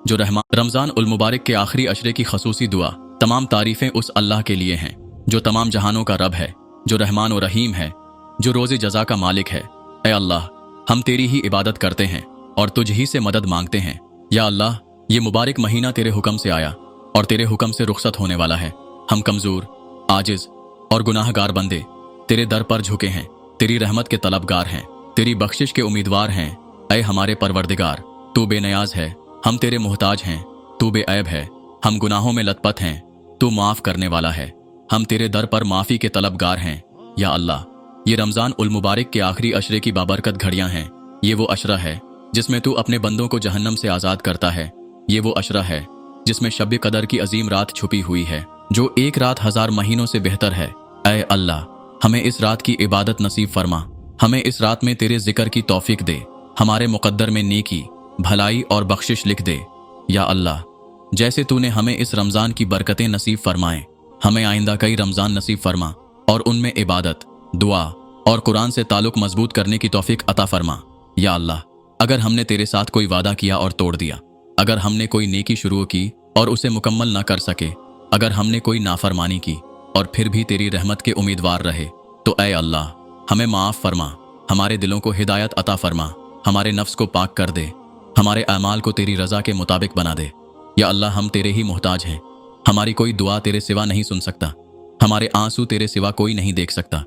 जो रहमान। रमज़ान उल मुबारक के आखिरी अशरे की खसूसी दुआ। तमाम तारीफ़ें उस अल्लाह के लिए हैं जो तमाम जहानों का रब है, जो रहमान और रहीम है, जो रोज़े जज़ा का मालिक है। ए अल्लाह, हम तेरी ही इबादत करते हैं और तुझ ही से मदद मांगते हैं। या अल्लाह, ये मुबारक महीना तेरे हुक्म से आया और तेरे हुक्म से रुखसत होने वाला है। हम कमज़ोर, आजिज़ और गुनाहगार बंदे तेरे दर पर झुके हैं, तेरी रहमत के तलबगार हैं, तेरी बख्शिश के उम्मीदवार हैं। ऐ हमारे परवरदिगार, तू बेनियाज है, हम तेरे मोहताज हैं। तू बेऐब है, हम गुनाहों में लतपत हैं, तू माफ़ करने वाला है, हम तेरे दर पर माफ़ी के तलबगार हैं। या अल्लाह, ये रमज़ान उल मुबारक के आखिरी अशरे की बाबरकत घड़ियाँ हैं। ये वो अशरा है जिसमें तू अपने बंदों को जहन्नम से आज़ाद करता है। ये वो अशरा है जिसमें शब कदर की अजीम रात छुपी हुई है, जो एक रात 1000 महीनों से बेहतर है। ऐ अल्लाह, हमें इस रात की इबादत नसीब फरमा, हमें इस रात में तेरे जिक्र की तौफीक दे, हमारे मुकद्दर में नेकी, भलाई और बख्शिश लिख दे। या अल्लाह, जैसे तूने हमें इस रमज़ान की बरकतें नसीब फरमाएं, हमें आइंदा कई रमज़ान नसीब फरमा और उनमें इबादत, दुआ और कुरान से ताल्लुक़ मजबूत करने की तौफीक अता फरमा। या अल्लाह, अगर हमने तेरे साथ कोई वादा किया और तोड़ दिया, अगर हमने कोई नेकी शुरू की और उसे मुकम्मल न कर सके, अगर हमने कोई नाफरमानी की और फिर भी तेरी रहमत के उम्मीदवार रहे, तो ऐ अल्लाह, हमें माफ़ फरमा, हमारे दिलों को हिदायत अता फरमा, हमारे नफ्स को पाक कर दे, हमारे अमाल को तेरी रज़ा के मुताबिक बना दे। या अल्लाह, हम तेरे ही मोहताज हैं, हमारी कोई दुआ तेरे सिवा नहीं सुन सकता, हमारे आंसू तेरे सिवा कोई नहीं देख सकता,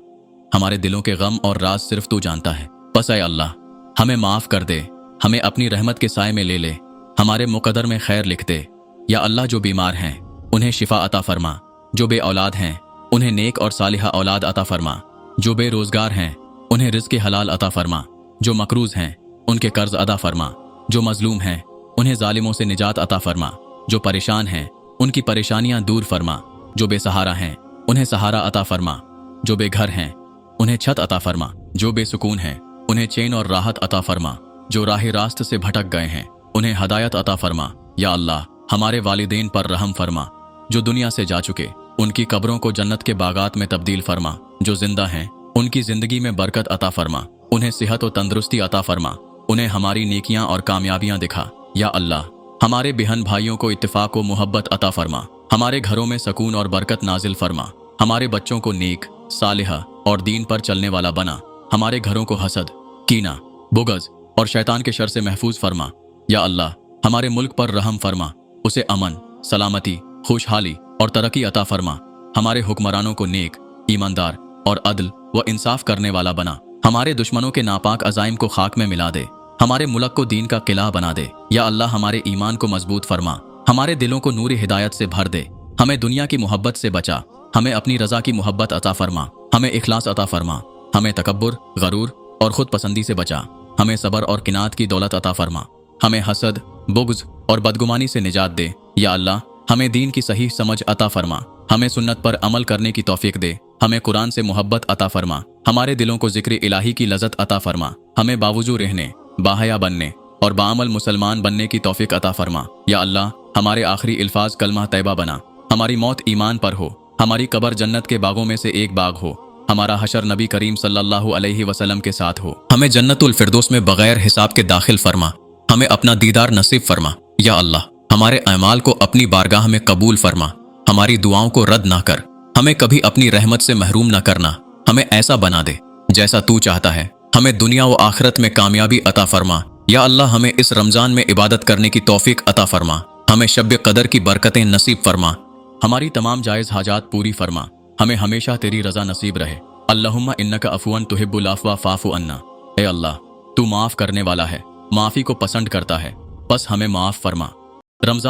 हमारे दिलों के गम और राज सिर्फ तू जानता है। बस ऐ अल्लाह, हमें माफ़ कर दे, हमें अपनी रहमत के साए में ले ले, हमारे मुकद्दर में खैर लिख दे। या अल्लाह, जो बीमार हैं उन्हें शिफा अता फरमा, जो बे औलाद हैं उन्हें नेक और सालिहा औलाद अता फरमा, जो बेरोजगार हैं उन्हें रिज़्क़ हलाल अता फरमा, जो मकरूज़ हैं उनके कर्ज अदा फरमा, जो मजलूम हैं उन्हें जालिमों से निजात अता फरमा, जो परेशान हैं उनकी परेशानियां दूर फरमा, जो बेसहारा हैं उन्हें सहारा अता फरमा, जो बेघर हैं उन्हें छत अता फरमा, जो बेसुकून हैं उन्हें चैन और राहत अता फरमा, जो राह रास्त से भटक गए हैं उन्हें हदायत अता फरमा। या अल्लाह, हमारे वालिदैन पर रहम फरमा, जो दुनिया से जा चुके उनकी कब्रों को जन्नत के बागात में तब्दील फरमा, जो जिंदा हैं उनकी जिंदगी में बरकत अता फरमा, उन्हें सेहत और तंदुरुस्ती अता फरमा, उन्हें हमारी नेकियां और कामयाबियां दिखा। या अल्लाह, हमारे बहन भाइयों को इत्तेफाक व मोहब्बत अता फरमा, हमारे घरों में सकून और बरकत नाजिल फरमा, हमारे बच्चों को नेक, सालिहा और दीन पर चलने वाला बना, हमारे घरों को हसद, कीना, बुग़्ज़ और शैतान के शर से महफूज फरमा। या अल्लाह, हमारे मुल्क पर रहम फरमा, उसे अमन, सलामती, खुशहाली और तरक्की अता फरमा, हमारे हुक्मरानों को नेक, ईमानदार और अदल व इंसाफ करने वाला बना, हमारे दुश्मनों के नापाक अज़ाइम को खाक में मिला दे, हमारे मुल्क को दीन का किला बना दे। या अल्लाह, हमारे ईमान को मजबूत फरमा, हमारे दिलों को नूर हिदायत से भर दे, हमें दुनिया की मोहब्बत से बचा, हमें अपनी रज़ा की मोहब्बत अता फरमा, हमें इखलास अता फरमा, हमें तकब्बुर, गरूर और खुद पसंदी से बचा, हमें सबर और किनात की दौलत अता फरमा, हमें हसद, बुग़्ज़ और बदगुमानी से निजात दे। या अल्लाह, हमें दीन की सही समझ अता फरमा, हमें सुन्नत पर अमल करने की तौफीक दे, हमें कुरान से मोहब्बत अता फरमा, हमारे दिलों को ज़िक्र इलाही की लज़्ज़त अता फरमा, हमें बावजू रहने, बाहया बनने और बाअमल मुसलमान बनने की तौफीक अता फरमा। या अल्लाह, हमारे आखिरी अल्फाज कलमा तैबा बना, हमारी मौत ईमान पर हो, हमारी कब्र जन्नत के बागों में से एक बाग हो, हमारा हशर नबी करीम सल्लल्लाहु अलैहि वसल्लम के साथ हो, हमें जन्नतुल फिरदौस में बगैर हिसाब के दाखिल फरमा, हमें अपना दीदार नसीब फरमा। या अल्लाह, हमारे अमाल को अपनी बारगाह में कबूल फरमा, हमारी दुआओं को रद्द ना कर, हमें कभी अपनी रहमत से महरूम ना करना, हमें ऐसा बना दे जैसा तू चाहता है, हमें दुनिया व आखिरत में कामयाबी अता फरमा। या अल्लाह, हमें इस रमज़ान में इबादत करने की तौफीक अता फरमा, हमें शब कदर की बरकतें नसीब फरमा, हमारी तमाम जायज़ हाजात पूरी फरमा, हमें हमेशा तेरी रज़ा नसीब रहे। अल्लाहुम्मा इन्नका अफ़ुवन तुहिब्बुल अफ़्वा फ़ाफ़ु अन्ना। ए अल्लाह, तू माफ़ करने वाला है, माफ़ी को पसंद करता है, बस हमें माफ़ फरमा। रमज़ान